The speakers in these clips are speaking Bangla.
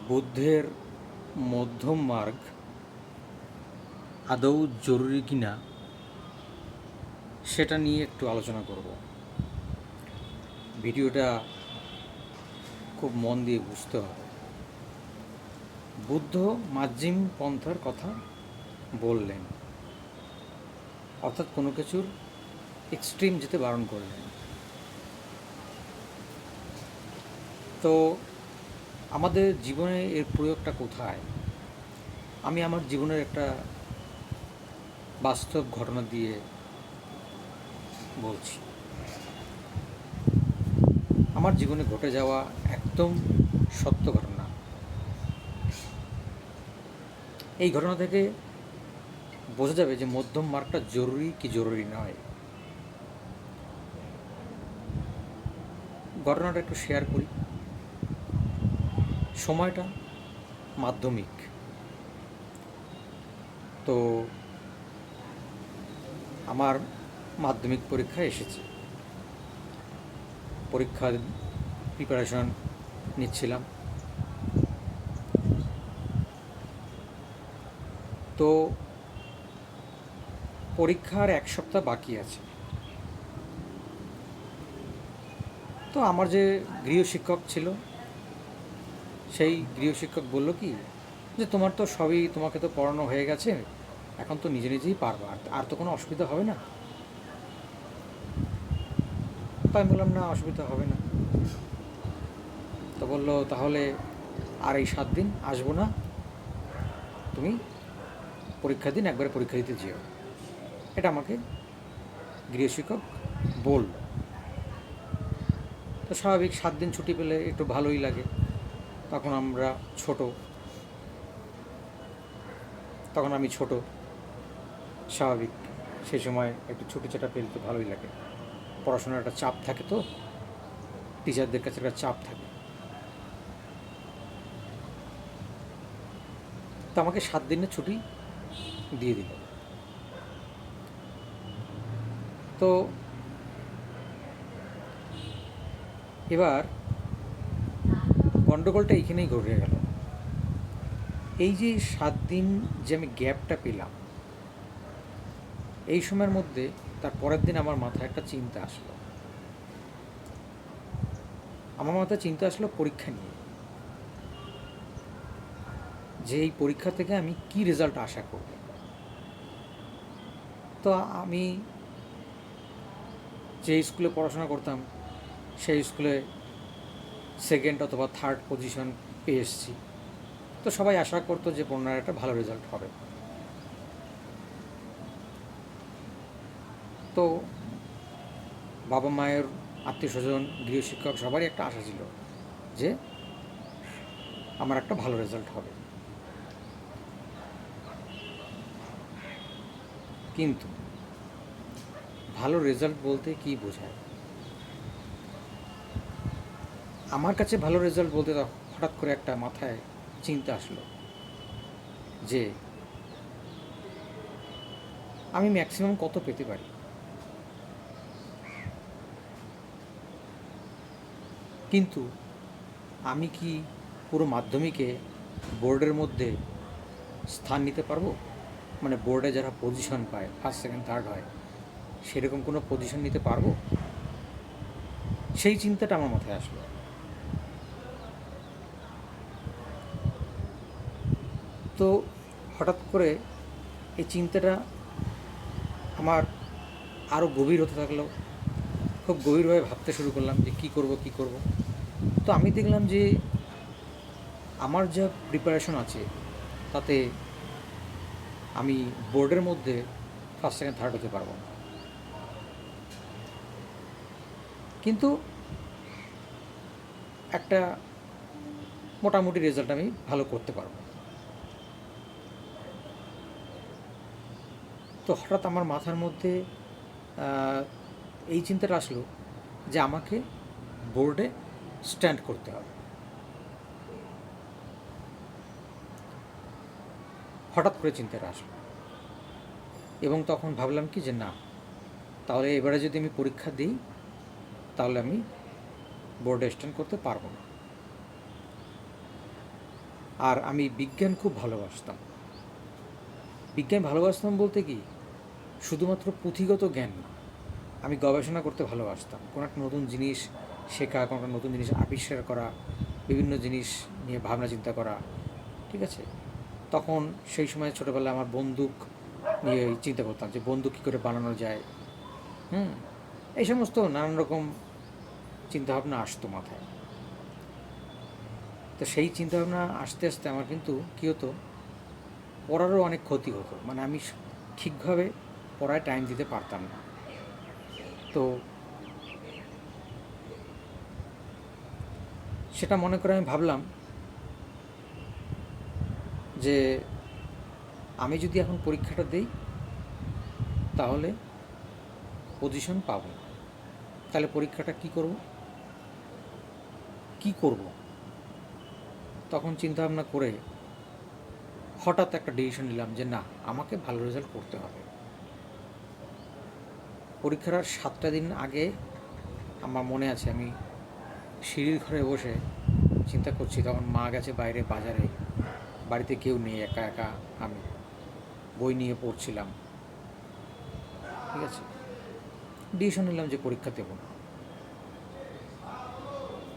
বুদ্ধের মধ্যম মার্গ আদৌ জরুরি কিনা সেটা নিয়ে একটু আলোচনা করব। ভিডিওটা খুব মন দিয়ে বুঝতে হবে। বুদ্ধ মাধ্যম পন্থার কথা বললেন, অর্থাৎ কোনো কিছুর এক্সট্রিম যেতে বারণ করলেন। তো আমাদের জীবনে এর প্রয়োগটা কোথায়? আমি আমার জীবনের একটা বাস্তব ঘটনা দিয়ে বলছি। আমার জীবনে ঘটে যাওয়া একদম সত্য ঘটনা। এই ঘটনা থেকে বোঝা যাবে যে মধ্যম মার্গটা জরুরি কি জরুরি নয়। ঘটনাটা একটু শেয়ার করি। সময়টা মাধ্যমিক। তো আমার মাধ্যমিক পরীক্ষা এসেছে। পরীক্ষার প্রিপারেশন নিচ্ছিলাম। তো পরীক্ষার এক সপ্তাহ বাকি আছে। তো আমার যে গৃহশিক্ষক ছিল, সেই গৃহশিক্ষক বলল কি যে তোমার তো সবই, তোমাকে তো পড়ানো হয়ে গেছে, এখন তো নিজে নিজেই পারবা, আর তো কোনো অসুবিধা হবে না। তো আমি বললাম না, অসুবিধা হবে না। তো বললো তাহলে আর এই 7 দিন আসবো না, তুমি পরীক্ষার দিন একবারে পরীক্ষা দিতে যেও। এটা আমাকে গৃহশিক্ষক বলল। তো স্বাভাবিক 7 দিন ছুটি পেলে একটু ভালোই লাগে। তখন আমরা ছোট, তখন আমি ছোট, স্বাভাবিক সেই সময় একটু ছুটি ছাটা পেলে তো ভালোই লাগে। পড়াশোনার একটা চাপ থাকে, তো টিচারদের কাছে একটা চাপ থাকে। তো আমাকে 7 দিনের ছুটি দিয়ে দিল। তো এবার গণ্ডগোলটা এইখানেই ঘটে গেল। এই যে 7 দিন যে আমি গ্যাপটা পেলাম, এই সময়ের মধ্যে তার পরের দিন আমার মাথায় একটা চিন্তা আসলো। আমার মাথায় চিন্তা আসলো পরীক্ষা নিয়ে, যে এই পরীক্ষা থেকে আমি কি রেজাল্ট আশা করব। তো আমি যে স্কুলে পড়াশোনা করতাম সেই স্কুলে সেকেন্ড অথবা থার্ড পজিশন পেয়ে এসেছি। তো সবাই আশা করতো যে পড়ার একটা ভালো রেজাল্ট হবে। তো বাবা মায়ের, আত্মীয় স্বজন, গৃহশিক্ষক সবারই একটা আশা ছিল যে আমার একটা ভালো রেজাল্ট হবে। কিন্তু ভালো রেজাল্ট বলতে কী বোঝায়? আমার কাছে ভালো রেজাল্ট বলতে হঠাৎ করে একটা মাথায় চিন্তা আসলো যে আমি ম্যাক্সিমাম কত পেতে পারি। কিন্তু আমি কি পুরো মাধ্যমিকে বোর্ডের মধ্যে স্থান নিতে পারবো? মানে বোর্ডে যারা পজিশন পায়, ফার্স্ট সেকেন্ড থার্ড হয়, সেরকম কোনো পজিশন নিতে পারবো? সেই চিন্তাটা আমার মাথায় আসলো। তো হঠাৎ করে এই চিন্তাটা আমার আরও গভীর হতে থাকলো। খুব গভীরভাবে ভাবতে শুরু করলাম যে কী করব কী করব। তো আমি দেখলাম যে আমার যা প্রিপারেশন আছে তাতে আমি বোর্ডের মধ্যে ফার্স্ট সেকেন্ড থার্ড হতে পারবো না। কিন্তু একটা মোটামুটি রেজাল্ট আমি ভালো করতে পারবো। তো হঠাৎ আমার মাথার মধ্যে এই চিন্তাটা আসলো যে আমাকে বোর্ডে স্ট্যান্ড করতে হবে। হঠাৎ করে চিন্তাটা আসলো এবং তখন ভাবলাম কি যে না, তাহলে এবারে যদি আমি পরীক্ষা দিই তাহলে আমি বোর্ডে স্ট্যান্ড করতে পারবো না। আর আমি বিজ্ঞান খুব ভালোবাসতাম। বিজ্ঞান ভালোবাসতাম বলতে কি, শুধুমাত্র পুঁথিগত জ্ঞান না, আমি গবেষণা করতে ভালোবাসতাম। কোনো একটা নতুন জিনিস শেখা, কোনো একটা নতুন জিনিস আবিষ্কার করা, বিভিন্ন জিনিস নিয়ে ভাবনা চিন্তা করা, ঠিক আছে? তখন সেই সময় ছোটোবেলায় আমার বন্দুক নিয়ে চিন্তা করতাম যে বন্দুক কী করে বানানো যায়, এই সমস্ত নানান রকম চিন্তাভাবনা আসতো মাথায়। তো সেই চিন্তাভাবনা আসতে আসতে আমার কিন্তু কী হতো, পড়ারও অনেক ক্ষতি হতো। মানে আমি ঠিকভাবে পড়ায় টাইম দিতে পারতাম না। তো সেটা মনে করে আমি ভাবলাম যে আমি যদি এখন পরীক্ষাটা দিই তাহলে পজিশন পাবো না। তাহলে পরীক্ষাটা কী করব? তখন চিন্তাভাবনা করে হঠাৎ একটা ডিসিশন নিলাম যে না, আমাকে ভালো রেজাল্ট করতে হবে। পরীক্ষার 7টা দিন আগে আমার মনে আছে, আমি সিঁড়ির ঘরে বসে চিন্তা করছি, তখন মা গেছে বাইরে বাজারে, বাড়িতে কেউ নেই, একা একা আমি বই নিয়ে পড়ছিলাম, ঠিক আছে? ডিসিশন নিলাম যে পরীক্ষা দেবো না।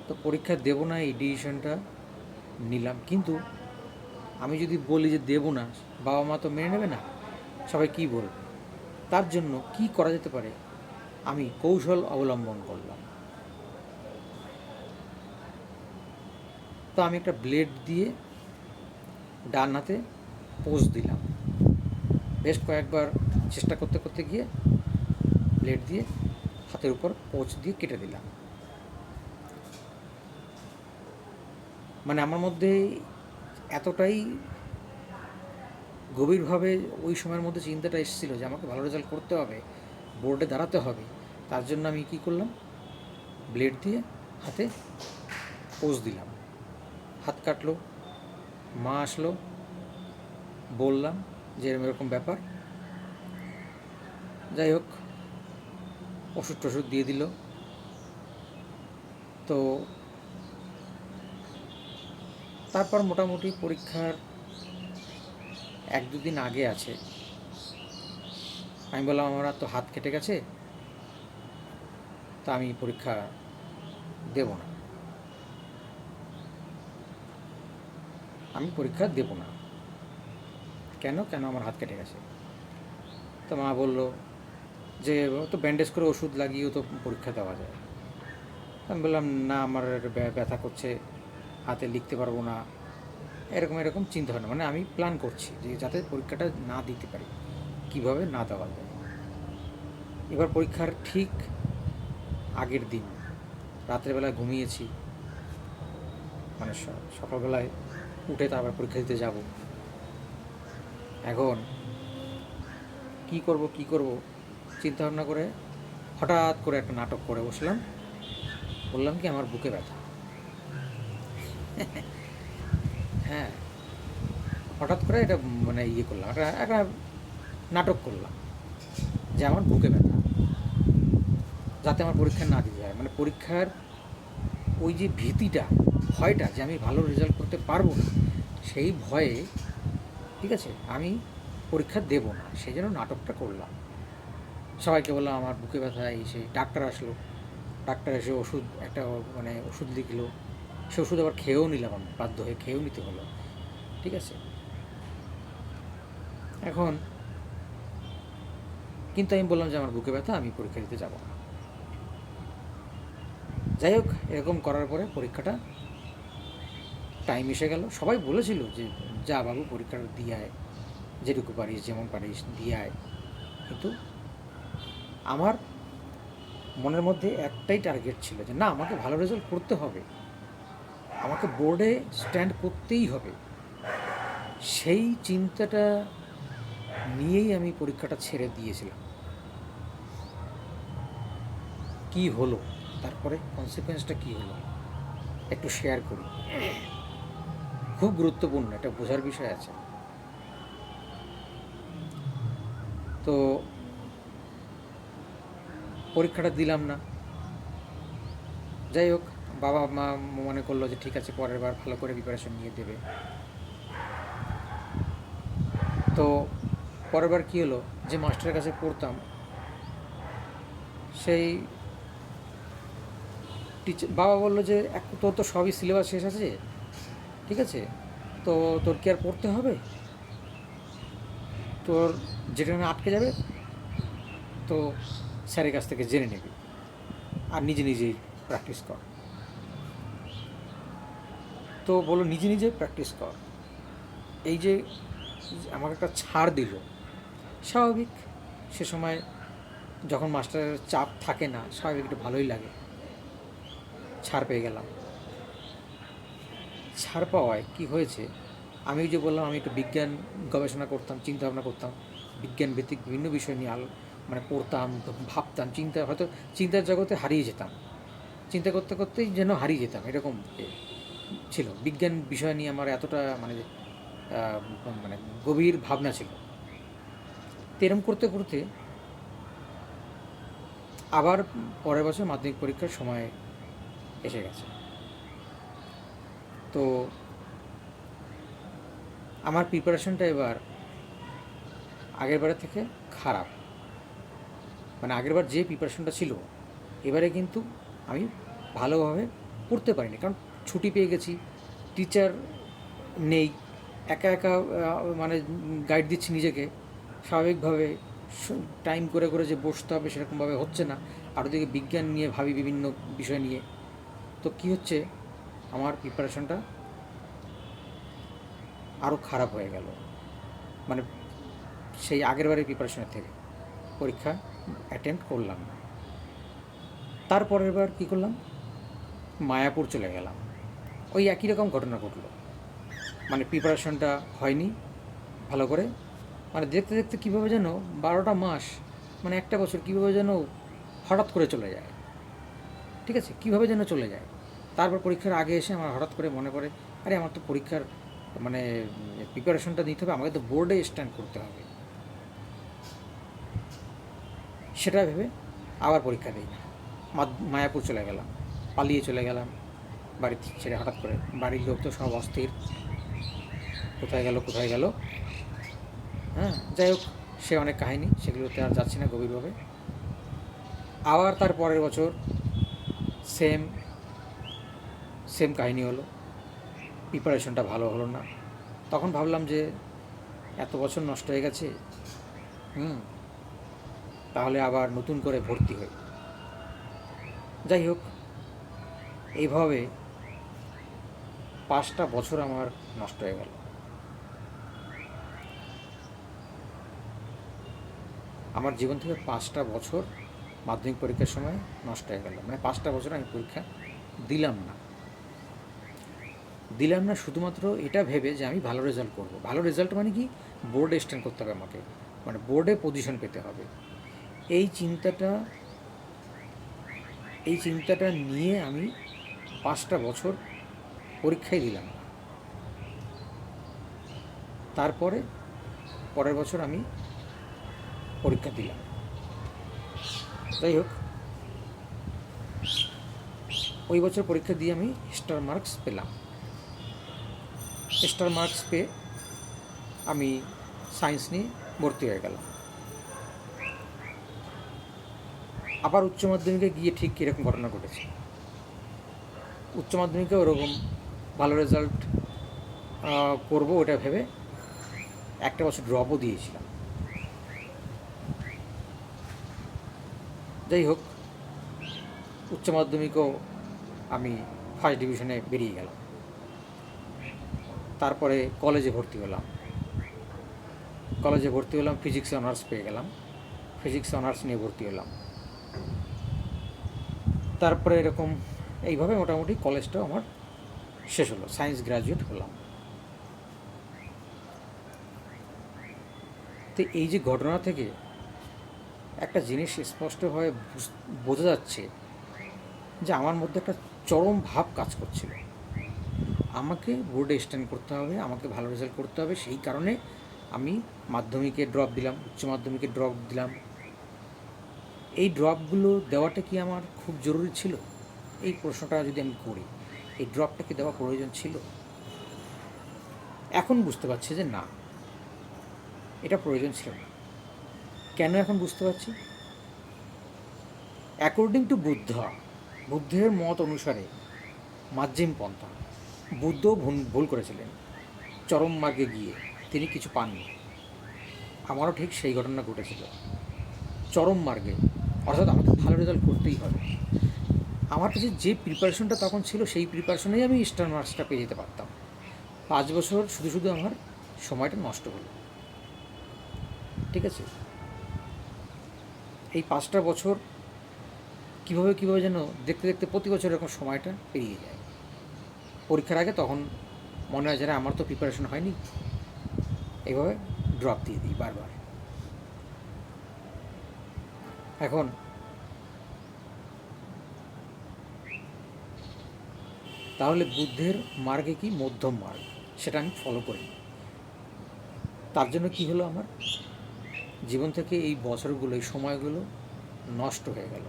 তো পরীক্ষা দেবো না এই ডিসিশনটা নিলাম, কিন্তু আমি যদি বলি যে দেবো না, বাবা মা তো মেনে নেবে না, সবাই কী বলবে? তার জন্য কি করা যেতে পারে, আমি কৌশল অবলম্বন করলাম। তো আমি একটা ব্লেড দিয়ে ডান হাতে পোজ দিলাম। বেশ কয়েকবার চেষ্টা করতে করতে গিয়ে ব্লেড দিয়ে হাতের উপর পোঁচ দিয়ে কেটে দিলাম। মানে আমার মধ্যে এতটাই গভীরভাবে ওই সময়ের মধ্যে চিন্তাটা এসেছিল যে আমাকে ভালো রেজাল্ট করতে হবে, বোর্ডে দাঁড়াতে হবে। তার জন্য আমি কী করলাম, ব্লেড দিয়ে হাতে পোজ দিলাম। হাত কাটলো, মা আসলো, বললাম যে এরকম এরকম ব্যাপার। যাই হোক, ওষুধ টষুধ দিয়ে দিল। তো তারপর মোটামুটি পরীক্ষার 1-2 দিন আগে আছে, আমি বললাম আমার তো হাত কেটে গেছে, তা আমি পরীক্ষা দেব না, আমি পরীক্ষা দেব না। কেন আমার হাত কেটে গেছে? তো মা বলল যে তো ব্যান্ডেজ করে ওষুধ লাগিয়েও তো পরীক্ষা দেওয়া যায়। আমি বললাম না, আমার ব্যথা করছে, হাতে লিখতে পারবো না, এরকম চিন্তা ভাবনা। মানে আমি প্ল্যান করছি যে যাতে পরীক্ষাটা না দিতে পারি, কীভাবে না দেওয়া যায়। এবার পরীক্ষার ঠিক আগের দিন রাত্রেবেলায় ঘুমিয়েছি, মানে সকালবেলায় উঠে তারপর পরীক্ষা দিতে যাব। এখন কী করব চিন্তা ভাবনা করে হঠাৎ করে একটা নাটক করে বসলাম। বললাম কি, আমার বুকে ব্যথা। হ্যাঁ, হঠাৎ করে এটা মানে করলাম, একটা নাটক করলাম যে আমার বুকে ব্যথা, যাতে আমার পরীক্ষা না দিতে হয়। মানে পরীক্ষার ওই যে ভীতিটা, ভয়টা যে আমি ভালো রেজাল্ট করতে পারবো না, সেই ভয়ে, ঠিক আছে, আমি পরীক্ষা দেব না, সেই জন্য নাটকটা করলাম। সবাইকে বললাম আমার বুকে ব্যথা, সেই ডাক্তার আসলো, ডাক্তার এসে ওষুধ লিখলো। সে ওষুধ আবার খেয়েও নিলাম, আমি বাধ্য হয়ে খেয়েও নিতে হলো, ঠিক আছে? এখন কিন্তু আমি বললাম যে আমার বুকে ব্যথা, আমি পরীক্ষা দিতে যাব না। যাই হোক, এরকম করার পরে পরীক্ষাটা টাইম এসে গেল। সবাই বলেছিল যে যা বাবু, পরীক্ষাটা দিয়ে আয়, যেটুকু পারিস, যেমন পারিস দিয়ে আয়। কিন্তু আমার মনের মধ্যে একটাই টার্গেট ছিল যে না, আমাকে ভালো রেজাল্ট করতে হবে, আমাকে বোর্ডে স্ট্যান্ড করতেই হবে। সেই চিন্তাটা নিয়েই আমি পরীক্ষাটা ছেড়ে দিয়েছিলাম। কি হলো তারপরে, কনসিকোয়েন্সটা কী হলো একটু শেয়ার করি, খুব গুরুত্বপূর্ণ, এটা বোঝার বিষয় আছে। তো পরীক্ষাটা দিলাম না। যাই হোক, বাবা মা মনে করলো যে ঠিক আছে, পরের বার ভালো করে প্রিপারেশন নিয়ে দেবে। তো পরের বার কী হলো, যে মাস্টারের কাছে পড়তাম সেই টিচার বাবা বললো যে তোর তো সবই সিলেবাস শেষ আছে, ঠিক আছে, তো তোর কি আর পড়তে হবে, তোর যেখানে আটকে যাবে তো স্যারের কাছ থেকে জেনে নিবি আর নিজে নিজেই প্র্যাকটিস কর। তো বললো নিজে নিজে প্র্যাকটিস কর। এই যে আমাকে একটা ছাড় দিল, স্বাভাবিক সে সময় যখন মাস্টারের চাপ থাকে না, স্বাভাবিক একটু ভালোই লাগে। ছাড় পেয়ে গেলাম। ছাড় পাওয়ায় কী হয়েছে, আমি যে বললাম আমি একটু বিজ্ঞান গবেষণা করতাম, চিন্তাভাবনা করতাম, বিজ্ঞান ভিত্তিক বিভিন্ন বিষয় নিয়ে মানে পড়তাম, ভাবতাম, হয়তো চিন্তার জগতে হারিয়ে যেতাম, চিন্তা করতে করতেই যেন হারিয়ে যেতাম, এরকম ছিল। বিজ্ঞান বিষয় নিয়ে আমার এতটা মানে মানে গভীর ভাবনা ছিল। এরম করতে করতে আবার পরের বছর মাধ্যমিক পরীক্ষার সময় এসে গেছে। তো আমার প্রিপারেশনটা এবার আগেরবারের থেকে খারাপ। মানে আগেরবার যে প্রিপারেশনটা ছিল, এবারে কিন্তু আমি ভালোভাবে পড়তে পারিনি, কারণ ছুটি পেয়ে গেছি, টিচার নেই, একা একা মানে গাইড দিচ্ছি নিজেকে, স্বাভাবিকভাবে টাইম করে করে যে বসতে হবে সেরকমভাবে হচ্ছে না। আর ওদিকে বিজ্ঞান নিয়ে ভাবি, বিভিন্ন বিষয় নিয়ে। তো কী হচ্ছে, আমার প্রিপারেশনটা আরও খারাপ হয়ে গেল। মানে সেই আগেরবারের প্রিপারেশনের থেকে পরীক্ষা অ্যাটেম্প্ট করলাম না। তারপরের বার কী করলাম, মায়াপুর চলে গেলাম। ওই একই রকম ঘটনা ঘটলো। মানে প্রিপারেশনটা হয়নি ভালো করে, মানে দেখতে দেখতে কীভাবে যেন 12টা মাস, মানে একটা বছর কীভাবে যেন হঠাৎ করে চলে যায়, ঠিক আছে, কীভাবে যেন চলে যায়। তারপর পরীক্ষার আগে এসে আমার হঠাৎ করে মনে পড়ে, আরে আমার তো পরীক্ষার মানে প্রিপারেশনটা নিতে হবে, আমাকে তো বোর্ডে স্ট্যান্ড করতে হবে। সেটা ভেবে আবার পরীক্ষা দিই, মায়াপুর চলে গেলাম, পালিয়ে চলে গেলাম বাড়ি ছেড়ে। হঠাৎ করে বাড়ির লোক তো সব অস্থির, কোথায় গেল। হ্যাঁ, যাই হোক, সে অনেক কাহিনী, সেগুলোতে আর যাচ্ছি না গভীরভাবে। আবার তার পরের বছর সেম কাহিনী হলো, প্রিপারেশনটা ভালো হলো না। তখন ভাবলাম যে এত বছর নষ্ট হয়ে গেছে, তাহলে আবার নতুন করে ভর্তি হই। যাই হোক, এইভাবে 5টা বছর আমার নষ্ট হয়ে গেল। আমার জীবন থেকে 5টা বছর মাধ্যমিক পরীক্ষার সময় নষ্ট হয়ে গেল। মানে 5টা বছর আমি পরীক্ষা দিলাম না শুধুমাত্র এটা ভেবে যে আমি ভালো রেজাল্ট করব। ভালো রেজাল্ট মানে কি, বোর্ডে স্ট্যান্ড করতে হবে আমাকে, মানে বোর্ডে পজিশন পেতে হবে। এই চিন্তাটা নিয়ে আমি 5টা বছর পরীক্ষাই দিলাম। তারপরে পরের বছর আমি পরীক্ষা দিলাম। যাই হোক, ওই বছর পরীক্ষা দিয়ে আমি স্টার মার্কস পেলাম। স্টার মার্কস পেয়ে আমি সায়েন্স নিয়ে ভর্তি হয়ে গেলাম। আবার উচ্চ মাধ্যমিকে গিয়ে ঠিক কীরকম ঘটনা ঘটেছে। উচ্চ মাধ্যমিকে ওরকম ভালো রেজাল্ট করবো ওটা ভেবে একটা বছর ড্রপও দিয়েছিলাম। যাই হোক, উচ্চ মাধ্যমিকও আমি ফার্স্ট ডিভিশনে বেরিয়ে গেলাম। তারপরে কলেজে ভর্তি হলাম, ফিজিক্সে অনার্স পেয়ে গেলাম, ফিজিক্সে অনার্স নিয়ে ভর্তি হলাম। তারপরে এরকম এইভাবে মোটামুটি কলেজটাও আমার শেষ হলো, সায়েন্স গ্র্যাজুয়েট হলাম। তো এই যে ঘটনা থেকে একটা জিনিস স্পষ্টভাবে বোঝা যাচ্ছে যে আমার মধ্যে একটা চরম ভাব কাজ করছিল, আমাকে বোর্ডে স্ট্যান্ড করতে হবে, আমাকে ভালো রেজাল্ট করতে হবে। সেই কারণে আমি মাধ্যমিকে ড্রপ দিলাম, উচ্চ মাধ্যমিকে ড্রপ দিলাম। এই ড্রপগুলো দেওয়াটা কি আমার খুব জরুরি ছিল? এই প্রশ্নটা যদি আমি করি, এই ড্রপটা কি দেওয়া প্রয়োজন ছিল? এখন বুঝতে পারছি যে না, এটা প্রয়োজন ছিল না। কেন এখন বুঝতে পারছি? অ্যাকর্ডিং টু বুদ্ধের মত অনুসারে মার্জিম পন্থা, বুদ্ধ ভুল করেছিলেন। চরম মার্গে গিয়ে তিনি কিছু পাননি। আমারও ঠিক সেই ঘটনা ঘটেছিল। চরম মার্গে, অর্থাৎ আমাকে ভালো রেজাল্ট করতেই হবে। আমার কাছে যে প্রিপারেশনটা তখন ছিল সেই প্রিপারেশনেই আমি স্টার মার্কসটা পেয়ে যেতে পারতাম। 5 বছর শুধু শুধু আমার সময়টা নষ্ট হলো। ঠিক আছে, এই 5টা বছর কীভাবে যেন দেখতে দেখতে প্রতি বছর এরকম সময়টা পেরিয়ে যায়। পরীক্ষার আগে তখন মনে হয় যারা আমার তো প্রিপারেশন হয়নি, এইভাবে ড্রপ দিয়ে দিই বারবার। এখন তাহলে বুদ্ধের মার্গে কি মধ্যম মার্গ, সেটা আমি ফলো করি। তার জন্য কি হলো, আমার জীবন থেকে এই বছরগুলো, এই সময়গুলো নষ্ট হয়ে গেল।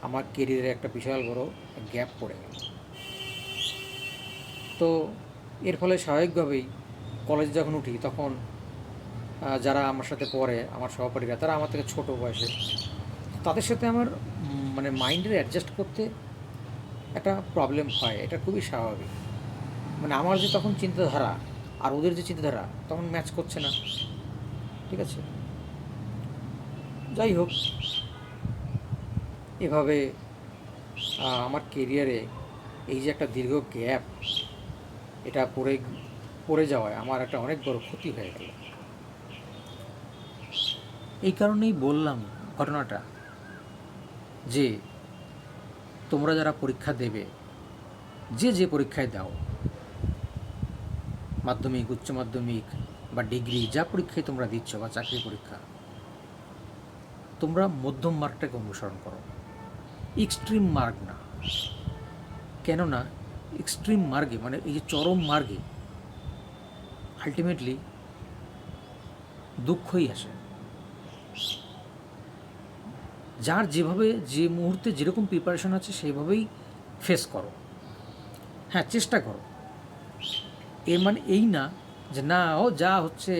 আমার কেরিয়ারে একটা বিশাল বড় গ্যাপ পড়ে গেল। তো এর ফলে স্বাভাবিকভাবেই কলেজে যখন উঠি তখন যারা আমার সাথে পড়ে, আমার সহপাঠীরা, তারা আমার থেকে ছোটো বয়সে, তাদের সাথে আমার মানে মাইন্ডের অ্যাডজাস্ট করতে একটা প্রবলেম হয়। এটা খুবই স্বাভাবিক। মানে আমার যে তখন চিন্তাধারা আর ওদের যে চিন্তাধারা তখন ম্যাচ করছে না। ঠিক আছে, যাই হোক, এভাবে আমার কেরিয়ারে এই যে একটা দীর্ঘ গ্যাপ, এটা পড়ে যাওয়ায় আমার একটা অনেক বড় ক্ষতি হয়ে গেল। এই কারণেই বললাম ঘটনাটা, যে তোমরা যারা পরীক্ষা দেবে, যে পরীক্ষায় দাও, মাধ্যমিক, উচ্চ মাধ্যমিক বা ডিগ্রি, যা পরীক্ষায় তোমরা দিচ্ছ বা চাকরি পরীক্ষা, তোমরা মধ্যম মার্গটাকে অনুসরণ করো, এক্সট্রিম মার্গ না। কেননা এক্সট্রিম মার্গে, মানে এই যে চরম মার্গে, আলটিমেটলি দুঃখই আসে। যার যেভাবে, যে মুহূর্তে যেরকম প্রিপারেশন আছে সেইভাবেই ফেস করো। হ্যাঁ, চেষ্টা করো। এর মানে এই না যে না, ও যা হচ্ছে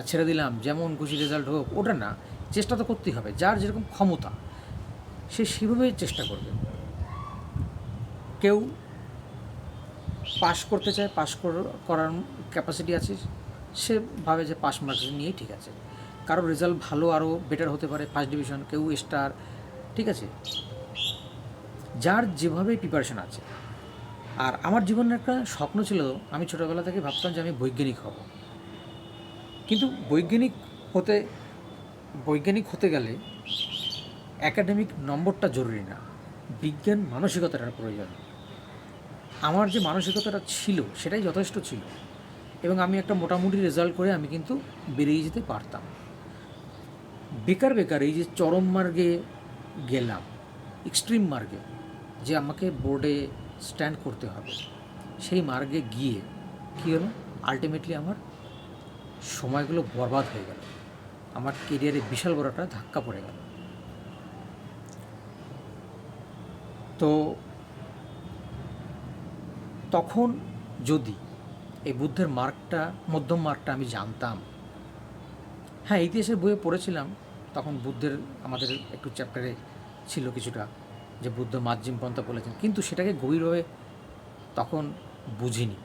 ছেড়ে দিলাম, যেমন খুশি রেজাল্ট হোক, ওটা না। চেষ্টা তো করতেই হবে। যার যেরকম ক্ষমতা সে সেভাবেই চেষ্টা করবে। কেউ পাশ করতে চায়, করার ক্যাপাসিটি আছে, সে ভাবে যে পাস মার্কস নিয়েই ঠিক আছে। কারো রেজাল্ট ভালো, আরও বেটার হতে পারে, ফার্স্ট ডিভিশন, কেউ স্টার। ঠিক আছে, যার যেভাবে প্রিপারেশন আছে। আর আমার জীবনের একটা স্বপ্ন ছিল, আমি ছোটোবেলা থেকে ভাবতাম যে আমি বৈজ্ঞানিক হব। কিন্তু বৈজ্ঞানিক হতে গেলে অ্যাকাডেমিক নম্বরটা জরুরি না, বিজ্ঞান মানসিকতাটার প্রয়োজন। আমার যে মানসিকতাটা ছিল সেটাই যথেষ্ট ছিল, এবং আমি একটা মোটামুটি রেজাল্ট করে আমি কিন্তু বেরিয়ে যেতে পারতাম। বেকার এই যে চরম মার্গে গেলাম, এক্সট্রিম মার্গে, যে আমাকে বোর্ডে স্ট্যান্ড করতে হবে, সেই মার্গে গিয়ে কী হলো, আলটিমেটলি আমার সময়গুলো বরবাদ হয়ে গেল। আমার কেরিয়ারে বিশাল বড় একটা ধাক্কা পড়ে গেল। তো তখন যদি এই বুদ্ধের মার্গটা, মধ্যম মার্গটা আমি জানতাম, হ্যাঁ, ইতিহাসের বইয়ে পড়েছিলাম, তখন বুদ্ধের আমাদের একটু চ্যাপ্টারে ছিল কিছুটা, যে বুদ্ধ মার্জিম পন্থা বলেছেন, কিন্তু সেটাকে গভীরভাবে তখন বুঝিনি।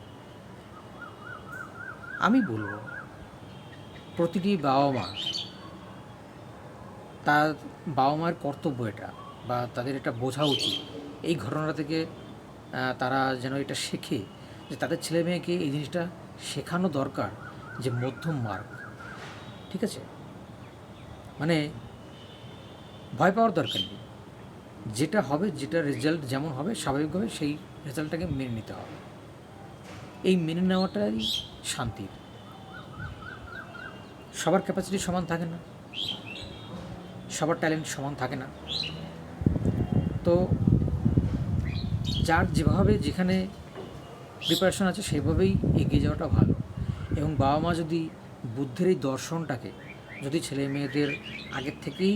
আমি বলবো প্রতিটি বাবা মা, তার বাবা মায়ের কর্তব্য এটা, বা তাদের এটা বোঝা উচিত। এই ঘটনাটা থেকে তারা যেন এটা শেখে, যে তাদের ছেলে মেয়েকে এই জিনিসটা শেখানো দরকার, যে মধ্যম মার্গ। ঠিক আছে, মানে ভয় পাওয়ার দরকার নেই। যেটা হবে, যেটা রেজাল্ট যেমন হবে, স্বাভাবিকভাবে সেই রেজাল্টটাকে মেনে নিতে হবে। এই মেনে নেওয়াটাই শান্তির। সবার ক্যাপাসিটি সমান থাকে না, সবার ট্যালেন্ট সমান থাকে না। তো যার যেভাবে যেখানে প্রিপারেশন আছে সেভাবেই এগিয়ে যাওয়াটা ভালো। এবং বাবা মা যদি বুদ্ধের এই দর্শনটাকে যদি ছেলে মেয়েদের আগের থেকেই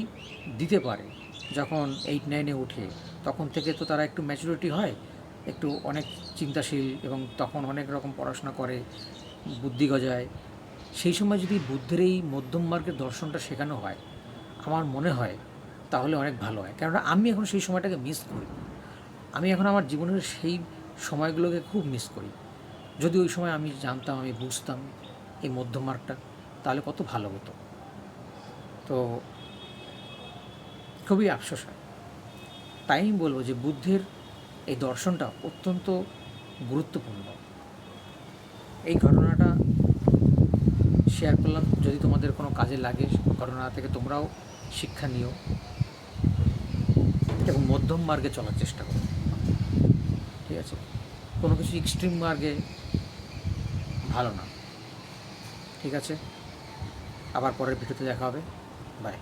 দিতে পারে, যখন 8-9-এ ওঠে, তখন থেকে তো তারা একটু ম্যাচুরিটি হয়, একটু অনেক চিন্তাশীল, এবং তখন অনেক রকম পড়াশোনা করে, বুদ্ধি গজায়, সেই সময় যদি বুদ্ধের এই মধ্যম মার্গের দর্শনটা শেখানো হয়, আমার মনে হয় তাহলে অনেক ভালো হয়। কেননা আমি এখন সেই সময়টাকে মিস করি। আমি এখন আমার জীবনের সেই সময়গুলোকে খুব মিস করি। যদি ওই সময় আমি জানতাম, আমি বুঝতাম এই মধ্যম মার্গটা, তাহলে কত ভালো হতো। তো খুবই আফসোস হয়। তাই আমি বলবো যে বুদ্ধের এই দর্শনটা অত্যন্ত গুরুত্বপূর্ণ। এই ঘটনাটা শেয়ার করলাম, যদি তোমাদের কোনো কাজে লাগে ঘটনা থেকে তোমরাও শিক্ষা নিও এবং মধ্যম মার্গে চলার চেষ্টা করো। ঠিক আছে? কোনো কিছু এক্সট্রিম মার্গে ভালো না। ঠিক আছে? আবার পরের ভিডিওতে দেখা হবে। বাই।